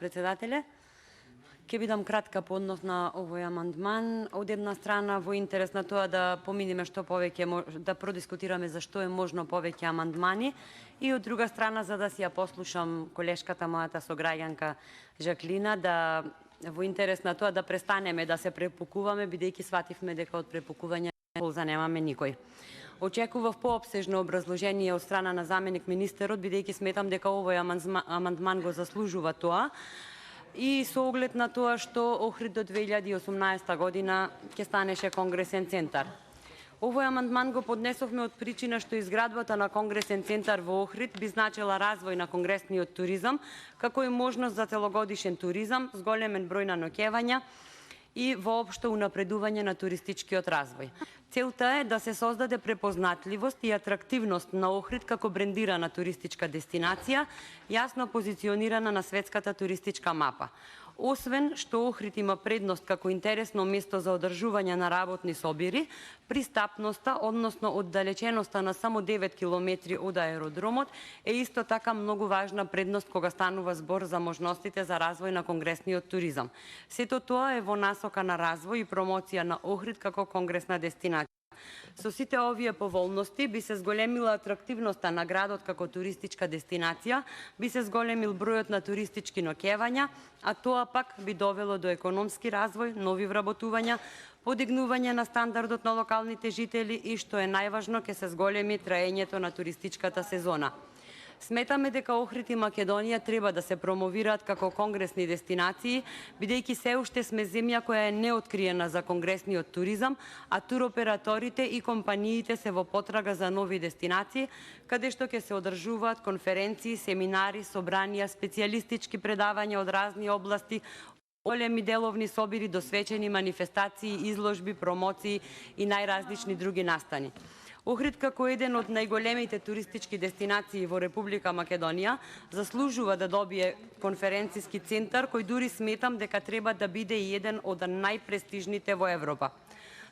Председателе. Ќе бидам кратка по однос на овој амандман. Од една страна во интерес на тоа да поминиме што повеќе, да продискутираме за што е можно повеќе амандмани, и од друга страна за да си ја послушам колешката мојата сограѓанка Жаклина, да во интерес на тоа да престанеме да се препукуваме, бидејќи свативме дека од препукување полза немаме никој. Очекував поопсежно образложение од страна на заменик министерот, бидејќи сметам дека овој амандман го заслужува тоа, и со оглед на тоа што Охрид до 2018 година ќе станеше конгресен центар. Овој амандман го поднесовме од причина што изградбата на конгресен центар во Охрид би значила развој на конгресниот туризам, како и можност за целогодишен туризам с големен број на ноќевања и воопшто унапредување на туристичкиот развој. Целта е да се создаде препознатливост и атрактивност на Охрид како брендирана туристичка дестинација, јасно позиционирана на светската туристичка мапа. Освен што Охрид има предност како интересно место за одржување на работни собири, пристапноста, односно оддалеченоста на само 9 километри од аеродромот е исто така многу важна предност кога станува збор за можностите за развој на конгресниот туризам. Сето тоа е во насока на развој и промоција на Охрид како конгресна дестинација. Со сите овие поволности би се зголемила атрактивноста на градот како туристичка дестинација, би се зголемил бројот на туристички ноќевања, а тоа пак би довело до економски развој, нови вработувања, подигнување на стандардот на локалните жители и, што е најважно, ќе се зголеми траењето на туристичката сезона. Сметаме дека Охрид и Македонија треба да се промовираат како конгресни дестинации, бидејќи се уште сме земја која е неоткриена за конгресниот туризам, а туроператорите и компаниите се во потрага за нови дестинации, каде што ќе се одржуваат конференции, семинари, собранија, специјалистички предавања од разни области, големи деловни собири до свечени манифестации, изложби, промоции и најразлични други настани. Охрид како еден од најголемите туристички дестинации во Република Македонија заслужува да добие конференциски центар кој дури сметам дека треба да биде и еден од најпрестижните во Европа.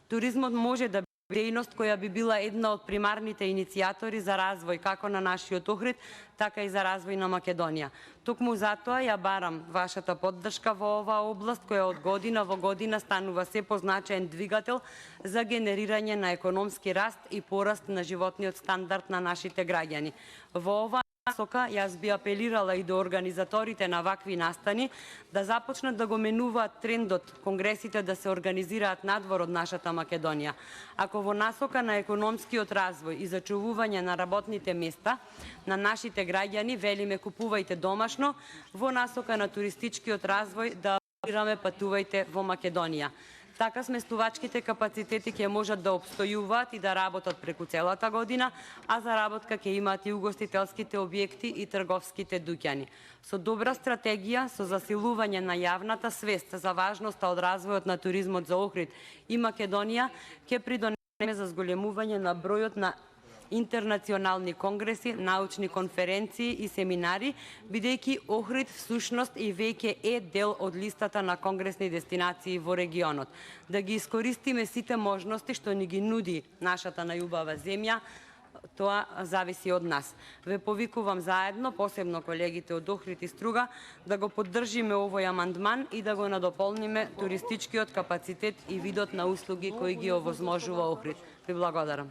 Туризмот може да биде дејност која би била една од примарните иницијатори за развој како на нашиот Охрид, така и за развој на Македонија. Токму затоа ја барам вашата поддршка во оваа област која од година во година станува се позначаен двигател за генерирање на економски раст и пораст на животниот стандард на нашите граѓани. Во оваа насока јас би апелирала и до организаторите на вакви настани да започнат да го менуваат трендот конгресите да се организираат надвор од нашата Македонија. Ако во насока на економскиот развој и зачувување на работните места на нашите граѓани велиме купувајте домашно, во насока на туристичкиот развој да апелираме патувајте во Македонија. Така сместувачките капацитети ќе можат да обстојуваат и да работат преку целата година, а за работка ќе имаат и угостителските објекти и трговските дуќани. Со добра стратегија, со засилување на јавната свест за важноста од развојот на туризмот за Охрид и Македонија, ќе придонесеме за зголемување на бројот на интернационални конгреси, научни конференции и семинари, бидејќи Охрид всушност и веќе е дел од листата на конгресни дестинации во регионот. Да ги искористиме сите можности што ни ги нуди нашата најубава земја, тоа зависи од нас. Ве повикувам заедно, посебно колегите од Охрид и Струга, да го поддржиме овој амандман и да го надополниме туристичкиот капацитет и видот на услуги кои ги овозможува Охрид. Ви благодарам.